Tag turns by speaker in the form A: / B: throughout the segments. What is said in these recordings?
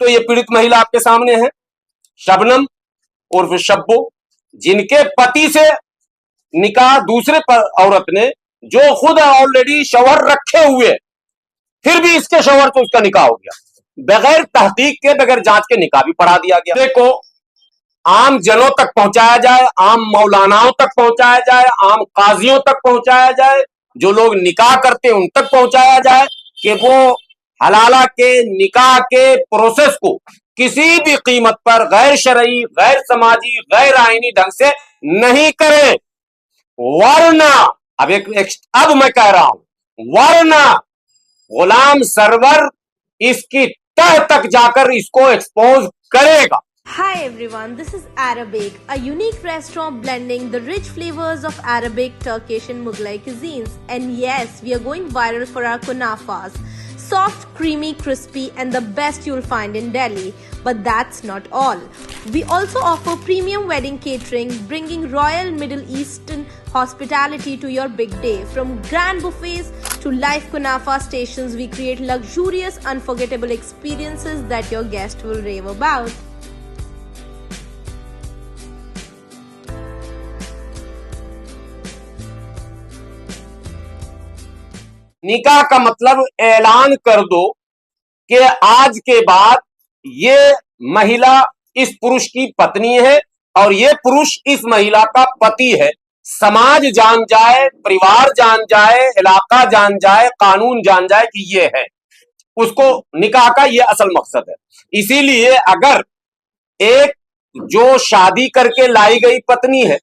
A: तो ये पीड़ित महिला आपके सामने है, शबनम उर्फ शब्बो, जिनके पति से निकाह दूसरे औरत ने, जो खुद ऑलरेडी शौहर रखे हुए, फिर भी इसके शौहर से उसका निकाह हो गया, बगैर तहकीक के, बगैर जांच के निकाह भी पढ़ा दिया गया। देखो, आम जनों तक पहुंचाया जाए, आम मौलानाओं तक पहुंचाया जाए, आम काजियों तक पहुंचाया जाए, जो लोग निकाह करते उन तक पहुंचाया जाए कि वो हलाला के निकाह के प्रोसेस को किसी भी कीमत पर गैर शरई, गैर समाजी, गैर आईनी ढंग से नहीं करे, वरना अब मैं कह रहा हूं, वरना गुलाम सरवर इसकी तह तक जाकर इसको एक्सपोज करेगा।
B: Hi everyone, this is Arabic, a unique restaurant blending the rich flavors of Arabic, Turkish and Mughlai cuisines. And yes, we are going viral for our kunafas. Soft, creamy, crispy and the best you'll find in Delhi. But that's not all. We also offer premium wedding catering, bringing royal Middle Eastern hospitality to your big day. From grand buffets to live kunafa stations, we create luxurious, unforgettable experiences that your guests will rave about.
A: निकाह का मतलब ऐलान कर दो कि आज के बाद ये महिला इस पुरुष की पत्नी है और ये पुरुष इस महिला का पति है। समाज जान जाए, परिवार जान जाए, इलाका जान जाए, कानून जान जाए कि ये है। उसको निकाह का ये असल मकसद है। इसीलिए अगर एक जो शादी करके लाई गई पत्नी है,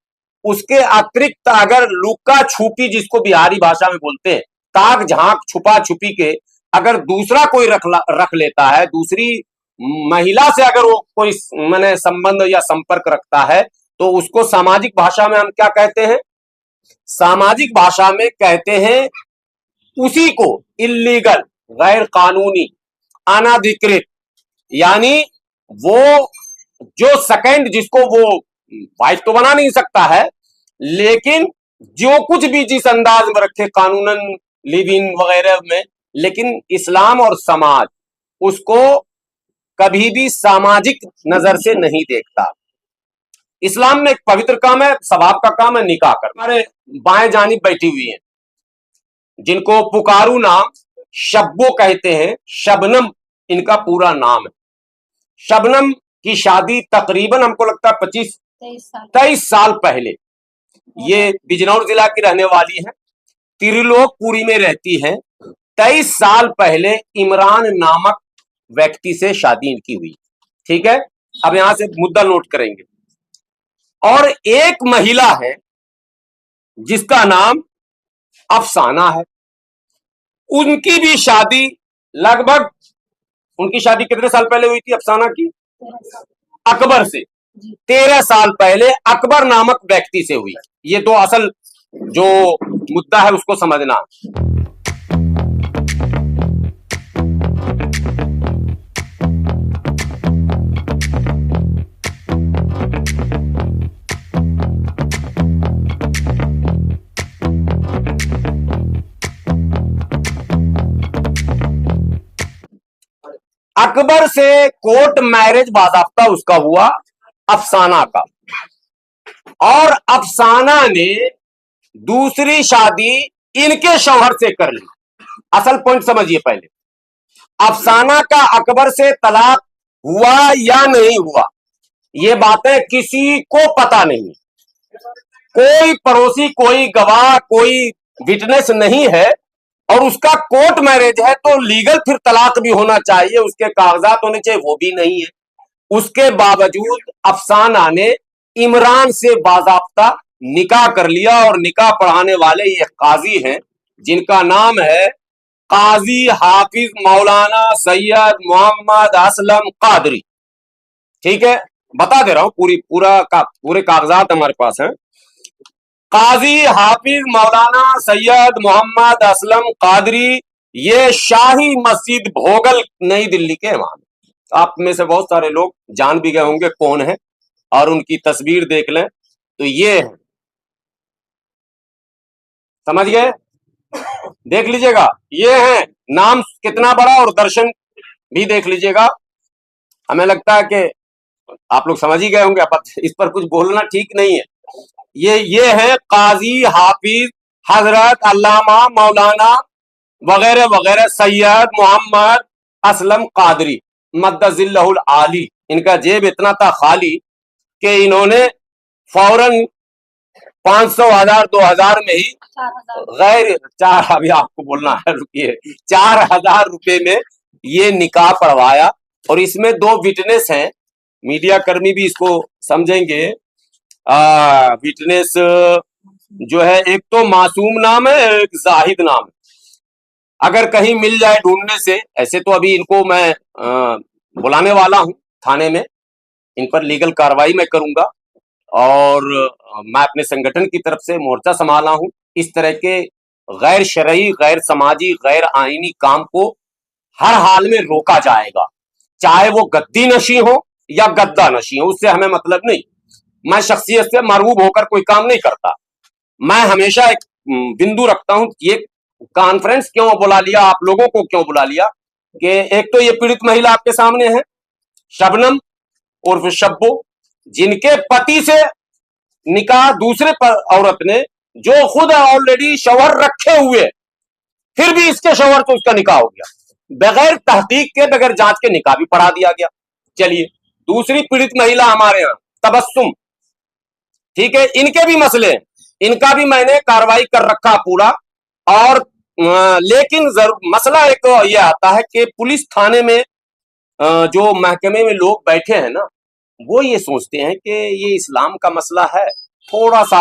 A: उसके अतिरिक्त अगर लुका छुपी, जिसको बिहारी भाषा में बोलते हैं, ताक झांक छुपा छुपी के अगर दूसरा कोई रख लेता है, दूसरी महिला से अगर वो कोई माने संबंध या संपर्क रखता है, तो उसको सामाजिक भाषा में हम क्या कहते हैं? सामाजिक भाषा में कहते हैं उसी को इल्लीगल, गैर कानूनी, अनाधिकृत, यानी वो जो सेकंड, जिसको वो वाइफ तो बना नहीं सकता है, लेकिन जो कुछ भी जिस अंदाज में रखे कानूनन लिव इन वगैरह में, लेकिन इस्लाम और समाज उसको कभी भी सामाजिक नजर से नहीं देखता। इस्लाम में एक पवित्र काम है, सवाब का काम है निकाह करना। हमारे बाएं जानिब बैठी हुई है, जिनको पुकारू नाम शब्बो कहते हैं, शबनम इनका पूरा नाम है। शबनम की शादी तकरीबन हमको लगता है 23 साल पहले, ये बिजनौर जिला की रहने वाली है, त्रिलोकपुरी में रहती है। 23 साल पहले इमरान नामक व्यक्ति से शादी इनकी हुई। ठीक है, अब यहां से मुद्दा नोट करेंगे। और एक महिला है जिसका नाम अफसाना है, उनकी भी शादी लगभग, उनकी शादी कितने साल पहले हुई थी अफसाना की? अकबर से 13 साल पहले अकबर नामक व्यक्ति से हुई। ये तो असल जो मुद्दा है उसको समझना। अकबर से कोर्ट मैरिज बाज़ाब्ता उसका हुआ अफसाना का, और अफसाना ने दूसरी शादी इनके शौहर से कर ली। असल पॉइंट समझिए पहले, अफसाना का अकबर से तलाक हुआ या नहीं हुआ, ये बातें किसी को पता नहीं, कोई पड़ोसी, कोई गवाह, कोई विटनेस नहीं है, और उसका कोर्ट मैरिज है तो लीगल फिर तलाक भी होना चाहिए, उसके कागजात होने चाहिए, वो भी नहीं है। उसके बावजूद अफसाना ने इमरान से बाज़ाब्ता निकाह कर लिया, और निकाह पढ़ाने वाले ये काजी हैं जिनका नाम है काजी हाफिज मौलाना सैयद मोहम्मद असलम कादरी। ठीक है, बता दे रहा हूं, पूरे कागजात हमारे पास हैं। काजी हाफिज मौलाना सैयद मोहम्मद असलम कादरी, ये शाही मस्जिद भोगल नई दिल्ली के इमाम। आप में से बहुत सारे लोग जान भी गए होंगे कौन है, और उनकी तस्वीर देख लें तो ये है, समझ गए? देख लीजिएगा, ये है, नाम कितना बड़ा, और दर्शन भी देख लीजिएगा। हमें लगता है कि आप लोग समझ ही गए होंगे, अब इस पर कुछ बोलना ठीक नहीं है। ये है काजी हाफिज हजरत अल्लामा मौलाना वगैरह वगैरह सैयद मोहम्मद असलम कादरी मद्दजिल्लहुल आली। इनका जेब इतना था खाली कि इन्होंने फौरन 500, 1000, 2000 में ही गैर चार, अभी आपको बोलना है रुकिए, 4000 रुपए में ये निकाह पढ़वाया। और इसमें 2 विटनेस हैं, मीडिया कर्मी भी इसको समझेंगे। विटनेस जो है, एक तो मासूम नाम है, एक जाहिद नाम है। अगर कहीं मिल जाए ढूंढने से, ऐसे तो अभी इनको मैं बुलाने वाला हूं थाने में, इन पर लीगल कार्रवाई मैं करूंगा। और मैं अपने संगठन की तरफ से मोर्चा संभाला हूं। इस तरह के गैर शरई, गैर समाजी, गैर आईनी काम को हर हाल में रोका जाएगा, चाहे वो गद्दी नशी हो या गद्दा नशी हो, उससे हमें मतलब नहीं। मैं शख्सियत से मरगूब होकर कोई काम नहीं करता। मैं हमेशा एक बिंदु रखता हूं, ये कॉन्फ्रेंस क्यों बुला लिया, आप लोगों को क्यों बुला लिया, कि एक तो ये पीड़ित महिला आपके सामने है, शबनम उर्फ शब्बो, जिनके पति से निकाह दूसरे औरत ने, जो खुद ऑलरेडी शौहर रखे हुए, फिर भी इसके शौहर से उसका निकाह हो गया, बगैर तहकीक के, बगैर जांच के निकाह भी पढ़ा दिया गया। चलिए, दूसरी पीड़ित महिला हमारे यहां तबस्सुम, ठीक है, इनके भी मसले हैं, इनका भी मैंने कार्रवाई कर रखा पूरा। और लेकिन मसला एक ये आता है कि पुलिस थाने में जो महकमे में लोग बैठे हैं ना, वो ये सोचते हैं कि ये इस्लाम का मसला है, थोड़ा सा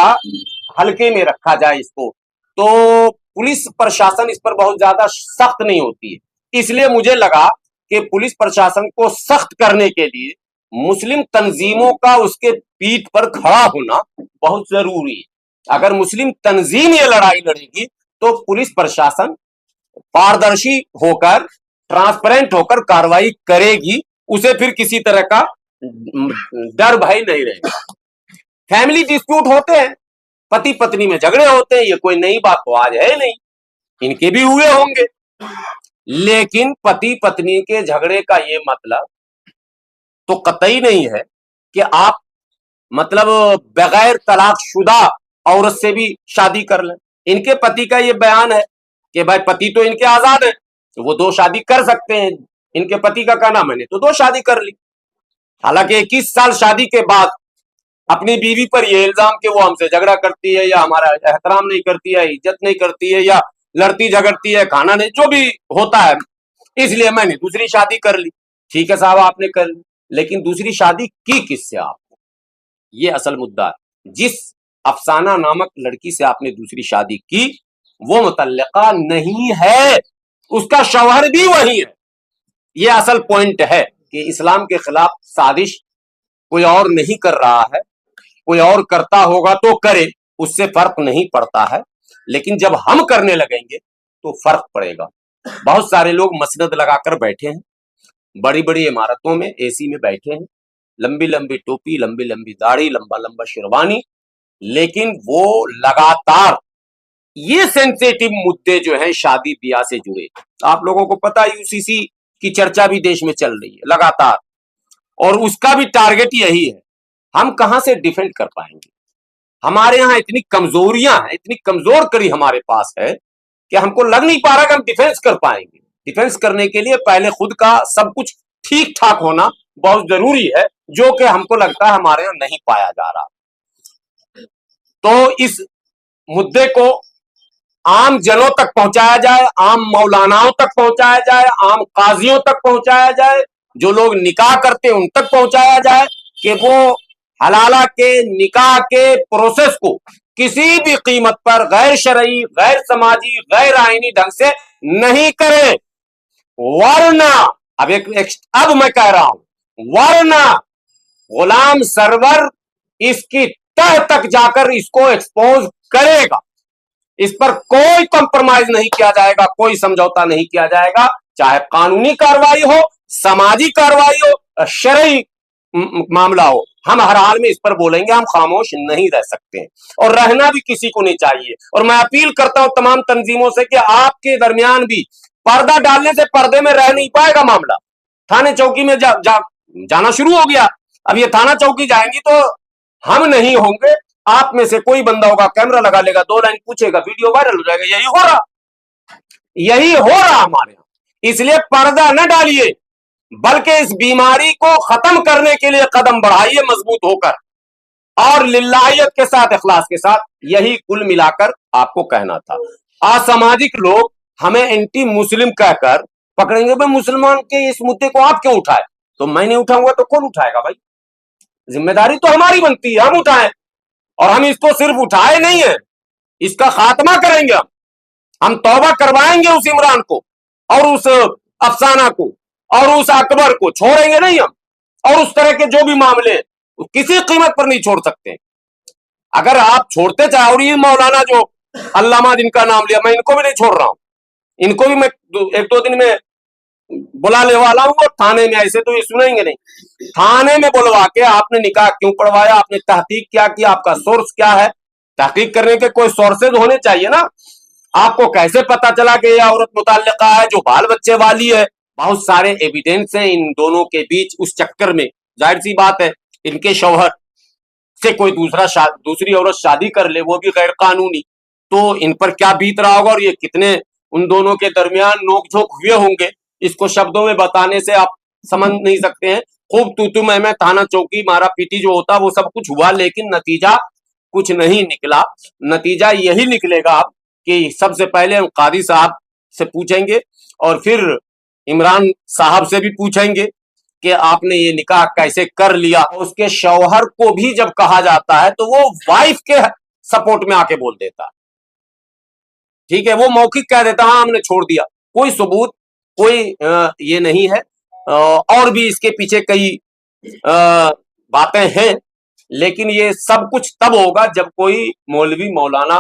A: हल्के में रखा जाए इसको, तो पुलिस प्रशासन इस पर बहुत ज्यादा सख्त नहीं होती है। इसलिए मुझे लगा कि पुलिस प्रशासन को सख्त करने के लिए मुस्लिम तंजीमों का उसके पीठ पर खड़ा होना बहुत जरूरी है। अगर मुस्लिम तंजीम ये लड़ाई लड़ेगी तो पुलिस प्रशासन पारदर्शी होकर, ट्रांसपेरेंट होकर कार्रवाई करेगी, उसे फिर किसी तरह का डर भय नहीं रहेगा। फैमिली डिस्प्यूट होते हैं, पति पत्नी में झगड़े होते हैं, ये कोई नई बात तो आज है नहीं, इनके भी हुए होंगे। लेकिन पति पत्नी के झगड़े का ये मतलब तो कतई नहीं है कि आप मतलब बगैर तलाकशुदा औरत से भी शादी कर लें। इनके पति का ये बयान है कि भाई पति तो इनके आजाद है, तो वो 2 शादी कर सकते हैं। इनके पति का कहना, मैंने तो 2 शादी कर ली। हालांकि 21 साल शादी के बाद अपनी बीवी पर यह इल्जाम कि वो हमसे झगड़ा करती है, या हमारा एहतराम नहीं करती है, इज्जत नहीं करती है, या लड़ती झगड़ती है, खाना नहीं, जो भी होता है, इसलिए मैंने दूसरी शादी कर ली। ठीक है साहब, आपने कर ली, लेकिन दूसरी शादी की किससे आपने? ये असल मुद्दा है। जिस अफसाना नामक लड़की से आपने दूसरी शादी की, वो मुतल्लिका नहीं है, उसका शौहर भी वही है। ये असल पॉइंट है कि इस्लाम के खिलाफ साजिश कोई और नहीं कर रहा है, कोई और करता होगा तो करे, उससे फर्क नहीं पड़ता है, लेकिन जब हम करने लगेंगे तो फर्क पड़ेगा। बहुत सारे लोग मसनद लगाकर बैठे हैं, बड़ी बड़ी इमारतों में एसी में बैठे हैं, लंबी लंबी टोपी, लंबी लंबी दाढ़ी, लंबा लंबा शेरवानी, लेकिन वो लगातार ये सेंसिटिव मुद्दे जो हैं शादी ब्याह से जुड़े, आप लोगों को पता, यूसीसी की चर्चा भी देश में चल रही है लगातार, और उसका भी टारगेट यही है। हम कहां से डिफेंड कर पाएंगे? हमारे यहां इतनी कमजोरियां हैं, इतनी कमजोर कड़ी हमारे पास है कि हमको लग नहीं पा रहा कि हम डिफेंस कर पाएंगे। डिफेंस करने के लिए पहले खुद का सब कुछ ठीक ठाक होना बहुत जरूरी है, जो कि हमको लगता है हमारे यहां नहीं पाया जा रहा। तो इस मुद्दे को आम जनों तक पहुंचाया जाए, आम मौलानाओं तक पहुंचाया जाए, आम काजियों तक पहुंचाया जाए, जो लोग निकाह करते हैं उन तक पहुंचाया जाए, कि वो हलाला के निकाह के प्रोसेस को किसी भी कीमत पर गैर शरई, गैर समाजी, गैर आईनी ढंग से नहीं करें। वरना अब मैं कह रहा हूं, वरना गुलाम सरवर इसकी तह तक जाकर इसको एक्सपोज करेगा। इस पर कोई कॉम्प्रोमाइज नहीं किया जाएगा, कोई समझौता नहीं किया जाएगा, चाहे कानूनी कार्रवाई हो, समाजी कार्रवाई हो, शरई मामला हो, हम हर हाल में इस पर बोलेंगे। हम खामोश नहीं रह सकते, और रहना भी किसी को नहीं चाहिए। और मैं अपील करता हूं तमाम तंजीमों से कि आपके दरमियान भी पर्दा डालने से पर्दे में रह नहीं पाएगा मामला। थाने चौकी में जाना शुरू हो गया। अब ये थाना चौकी जाएंगी तो हम नहीं होंगे, आप में से कोई बंदा होगा, कैमरा लगा लेगा, 2 लाइन पूछेगा, वीडियो वायरल हो जाएगा। यही हो रहा हमारे यहां। इसलिए पर्दा न डालिए, बल्कि इस बीमारी को खत्म करने के लिए कदम बढ़ाइए मजबूत होकर, और लिल्लाहियत के साथ, इखलास के साथ। यही कुल मिलाकर आपको कहना था। असामाजिक लोग हमें एंटी मुस्लिम कहकर पकड़ेंगे। भाई मुसलमान के इस मुद्दे को आप क्यों उठाए? तो मैं नहीं उठाऊंगा तो कौन उठाएगा भाई? जिम्मेदारी तो हमारी बनती है, हम उठाएं। और हम इसको सिर्फ उठाए नहीं है, इसका खात्मा करेंगे। हम तौबा करवाएंगे उस इमरान को, और उस अफसाना को, और उस अकबर को छोड़ेंगे नहीं हम। और उस तरह के जो भी मामले किसी कीमत पर नहीं छोड़ सकते। अगर आप छोड़ते चाहे, और ये मौलाना जो अल्लामा जिनका नाम लिया, मैं इनको भी नहीं छोड़ रहा हूं, इनको भी मैं 1-2 दिन में बुला ले वाला हूं। और थाने में ऐसे तो ये सुनेंगे नहीं। थाने में बुलवा के आपने निकाह क्यों पढ़वाया, आपने तहकीक क्या किया, आपका सोर्स क्या है? तहकीक करने के कोई सोर्सेज होने चाहिए ना। आपको कैसे पता चला कि यह औरत मुताल्लिका है जो बाल बच्चे वाली है? बहुत सारे एविडेंस हैं इन दोनों के बीच। उस चक्कर में जाहिर सी बात है, इनके शौहर से कोई दूसरी औरत शादी कर ले, वो भी गैर कानूनी, तो इन पर क्या बीत रहा होगा, और ये कितने उन दोनों के दरमियान नोकझोंक हुए होंगे, इसको शब्दों में बताने से आप समझ नहीं सकते हैं। खूब तू मैं थाना चौकी मारा पीटी जो होता वो सब कुछ हुआ, लेकिन नतीजा कुछ नहीं निकला। नतीजा यही निकलेगा अब कि सबसे पहले हम कादी साहब से पूछेंगे, और फिर इमरान साहब से भी पूछेंगे कि आपने ये निकाह कैसे कर लिया। उसके शौहर को भी जब कहा जाता है तो वो वाइफ के सपोर्ट में आके बोल देता है, ठीक है, वो मौखिक कह देता हाँ हमने छोड़ दिया। कोई सबूत, कोई ये नहीं है। और भी इसके पीछे कई बातें हैं, लेकिन ये सब कुछ तब होगा जब कोई मौलवी, मौलाना,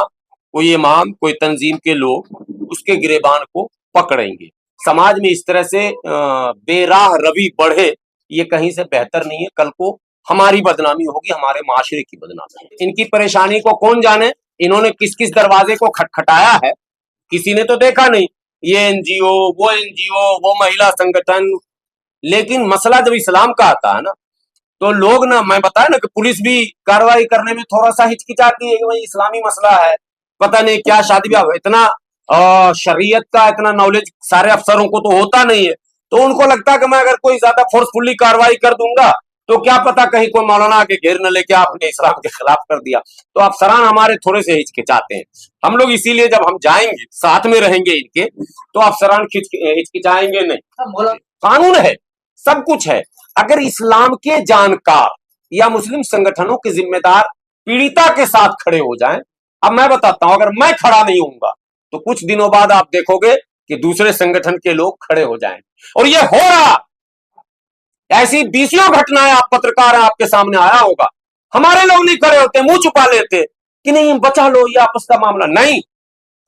A: कोई इमाम, कोई तंजीम के लोग उसके गिरेबान को पकड़ेंगे। समाज में इस तरह से बेराह रवि बढ़े, ये कहीं से बेहतर नहीं है। कल को हमारी बदनामी होगी, हमारे माशरे की बदनामी। इनकी परेशानी को कौन जाने, इन्होंने किस किस दरवाजे को खटखटाया है, किसी ने तो देखा नहीं। ये एनजीओ, वो महिला संगठन। लेकिन मसला जब इस्लाम का आता है ना, तो लोग ना, मैं बताया ना कि पुलिस भी कार्रवाई करने में थोड़ा सा हिचकिचाती है कि भाई इस्लामी मसला है, पता नहीं क्या शादी ब्याह। इतना शरीयत का इतना नॉलेज सारे अफसरों को तो होता नहीं है, तो उनको लगता है कि मैं अगर कोई ज्यादा फोर्सफुली कार्रवाई कर दूंगा तो क्या पता कहीं कोई मौलाना आके घेर न ले, क्या आपने इस्लाम के खिलाफ कर दिया। तो अफसरान हमारे थोड़े से हिचकिचाते हैं। हम लोग इसीलिए जब हम जाएंगे, साथ में रहेंगे इनके, तो अफसरान हिचकिचाएंगे नहीं। कानून है, सब कुछ है। अगर इस्लाम के जानकार या मुस्लिम संगठनों के जिम्मेदार पीड़िता के साथ खड़े हो जाएं, अब मैं बताता हूं, अगर मैं खड़ा नहीं होऊंगा तो कुछ दिनों बाद आप देखोगे कि दूसरे संगठन के लोग खड़े हो जाएंगे। और ये हो रहा, ऐसी बीसियों घटनाएं, आप पत्रकार हैं, आपके सामने आया होगा। हमारे लोग नहीं खड़े होते, मुंह छुपा लेते कि नहीं बचा लो, ये आपस का मामला नहीं।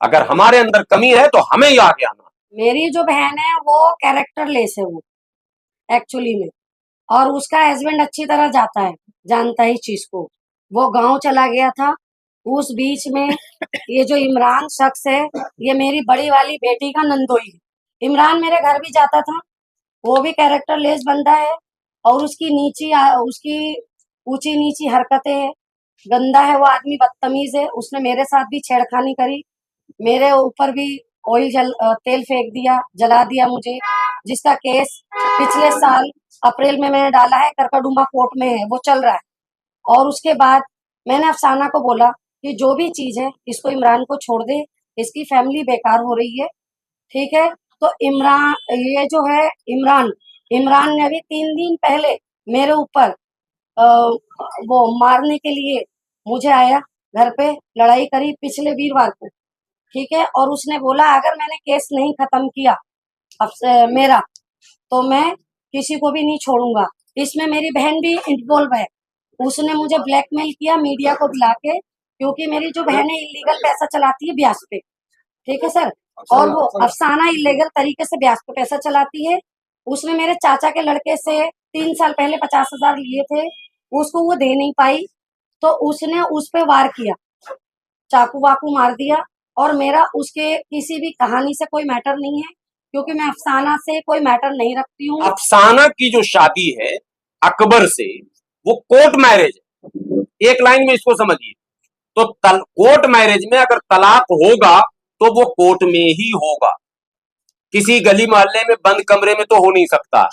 A: अगर हमारे अंदर कमी है तो हमें ही आगे आना।
C: मेरी जो बहन है वो कैरेक्टर लेस है, वो एक्चुअली में, और उसका हस्बैंड अच्छी तरह जानता है इस चीज को। वो गांव चला गया था, उस बीच में ये जो इमरान शख्स है, ये मेरी बड़ी वाली बेटी का नंदोई है। इमरान मेरे घर भी जाता था, वो भी कैरेक्टर लेस बंदा है, और उसकी ऊंची नीची हरकतें है, गंदा है वो आदमी, बदतमीज है। उसने मेरे साथ भी छेड़खानी करी, मेरे ऊपर भी तेल फेंक दिया, जला दिया मुझे, जिसका केस पिछले साल अप्रैल में मैंने डाला है, करकड़ुमा कोर्ट में है, वो चल रहा है। और उसके बाद मैंने अफसाना को बोला कि जो भी चीज है इसको इमरान को छोड़ दे, इसकी फैमिली बेकार हो रही है, ठीक है। तो ये जो है इमरान ने अभी 3 दिन पहले मेरे ऊपर वो मारने के लिए मुझे आया, घर पे लड़ाई करी पिछले वीरवार को, ठीक है। और उसने बोला अगर मैंने केस नहीं खत्म किया मेरा, तो मैं किसी को भी नहीं छोड़ूंगा। इसमें मेरी बहन भी इन्वॉल्व है। उसने मुझे ब्लैकमेल किया मीडिया को बुला के, क्योंकि मेरी जो बहन है इलीगल पैसा चलाती है ब्याज पे, ठीक है सर। और वो अफसाना इलीगल तरीके से ब्याज पे पैसा चलाती है। उसने मेरे चाचा के लड़के से 3 साल पहले 50,000 लिए थे, उसको वो दे नहीं पाई, तो उसने उस पे वार किया, चाकू वाकू मार दिया। और मेरा उसके किसी भी कहानी से कोई मैटर नहीं है, क्योंकि मैं अफसाना से कोई मैटर नहीं रखती हूँ।
A: अफसाना की जो शादी है अकबर से, वो कोर्ट मैरिज है। एक लाइन में इसको समझिए, तो कोर्ट मैरिज में अगर तलाक होगा तो वो कोर्ट में ही होगा, किसी गली मोहल्ले में बंद कमरे में तो हो नहीं सकता।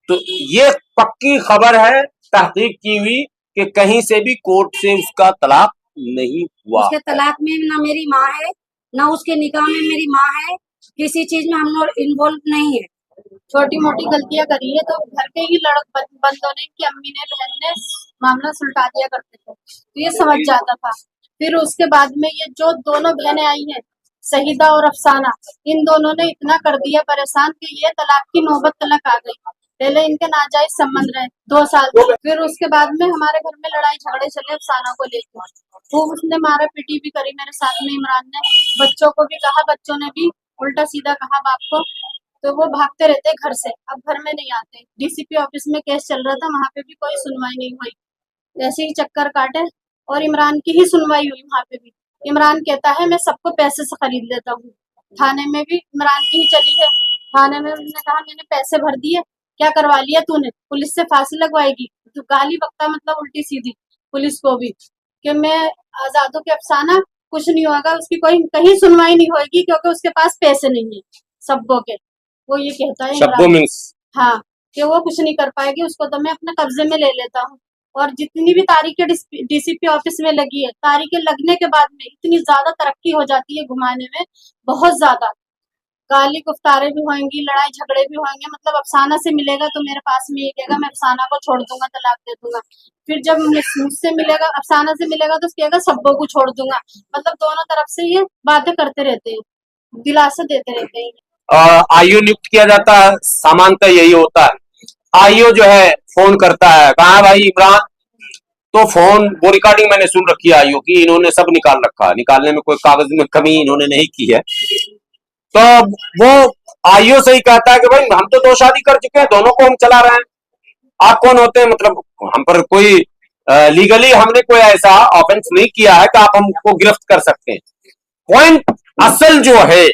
A: तो ये पक्की खबर है तहकीक की हुई कि कहीं से भी कोर्ट से उसका तलाक नहीं हुआ।
C: उसके तलाक में ना मेरी माँ है, ना उसके निकाह में मेरी माँ है, किसी चीज में हम लोग इन्वॉल्व नहीं है।
D: छोटी मोटी गलतियां करी है तो घर के ही बंदों ने, की अम्मी ने, बहन ने मामला सुलटा दिया करते थे, तो ये समझ जाता था। फिर उसके बाद में ये जो दोनों बहनें आई हैं, शहीदा और अफसाना, इन दोनों ने इतना कर दिया परेशान कि ये तलाक की नौबत तलक आ गई। पहले इनके नाजायज संबंध रहे 2 साल, फिर उसके बाद में हमारे घर में लड़ाई झगड़े चले अफसाना को लेकर, तो उसने मारा पीटी भी करी मेरे साथ में। इमरान ने बच्चों को भी कहा, बच्चों ने भी उल्टा सीधा कहा बाप को, तो वो भागते रहते घर से, अब घर में नहीं आते। डीसीपी ऑफिस में केस चल रहा था, वहां पे भी कोई सुनवाई नहीं हुई, ऐसे ही चक्कर काटे और इमरान की ही सुनवाई हुई वहां पे भी। इमरान कहता है मैं सबको पैसे से खरीद लेता हूँ। थाने में भी इमरान की ही चली है, थाने में उन्होंने कहा मैंने पैसे भर दिए, क्या करवा लिया तूने, पुलिस से फांसी लगवाएगी। तो गाली बकता मतलब उल्टी सीधी पुलिस को भी कि मैं आजादों के अफसाना कुछ नहीं होगा, उसकी कोई कहीं सुनवाई नहीं होगी क्योंकि उसके पास पैसे नहीं है सबको के। वो ये कहता है इमरान, हाँ, कि वो कुछ नहीं कर पाएगी, उसको तो मैं अपने कब्जे में ले लेता हूँ। और जितनी भी तारीखें डीसीपी ऑफिस में लगी है, तारीखें लगने के बाद में इतनी ज्यादा तरक्की हो जाती है घुमाने में, बहुत ज्यादा गाली गुफ्तारे भी होंगी, लड़ाई झगड़े भी होंगे। मतलब अफसाना से मिलेगा तो मेरे पास में ये कहेगा मैं अफसाना को छोड़ दूंगा, तलाक दे दूंगा। फिर जब मुझसे मिलेगा, अफसाना से मिलेगा तो कहेगा सबको को छोड़ दूंगा। मतलब दोनों तरफ से ये बातें करते रहते हैं, दिलासा देते रहते हैं।
A: आईओ नियुक्त किया जाता है, सामान्यतः यही होता है। आईओ जो है फोन करता है, कहा भाई इमरान, तो फोन, वो रिकॉर्डिंग मैंने सुन रखी है आईओ की, इन्होंने सब निकाल रखा, निकालने में कोई कागज में कमी इन्होंने नहीं की है। तो वो आईओ से ही कहता है कि भाई हम तो 2 शादी कर चुके हैं, दोनों को हम चला रहे हैं, आप कौन होते हैं, मतलब हम पर कोई लीगली हमने कोई ऐसा ऑफेंस नहीं किया है कि आप हमको गिरफ्त कर सकते हैं। पॉइंट असल जो है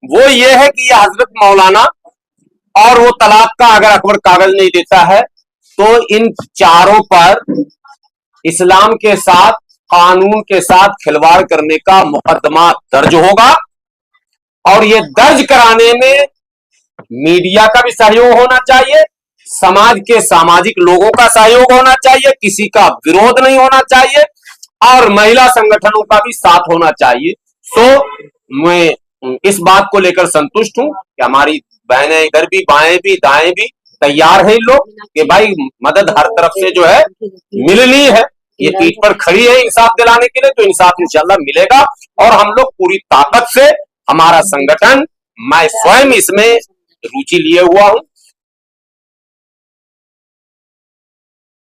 A: वो ये है कि ये हजरत मौलाना और वो तलाक का अगर अकबर कागज नहीं देता है तो इन चारों पर इस्लाम के साथ, कानून के साथ खिलवाड़ करने का मुकदमा दर्ज होगा। और ये दर्ज कराने में मीडिया का भी सहयोग होना चाहिए, समाज के सामाजिक लोगों का सहयोग होना चाहिए, किसी का विरोध नहीं होना चाहिए, और महिला संगठनों का भी साथ होना चाहिए। तो मैं इस बात को लेकर संतुष्ट हूं कि हमारी बहनें इधर भी, बाएं भी, दाएं भी तैयार है लोग कि भाई मदद हर तरफ से जो है मिलनी है। ये पीठ पर खड़ी है इंसाफ दिलाने के लिए, तो इंसाफ इंशाल्लाह मिलेगा। और हम लोग पूरी ताकत से, हमारा संगठन, मैं स्वयं इसमें रुचि लिए हुआ हूं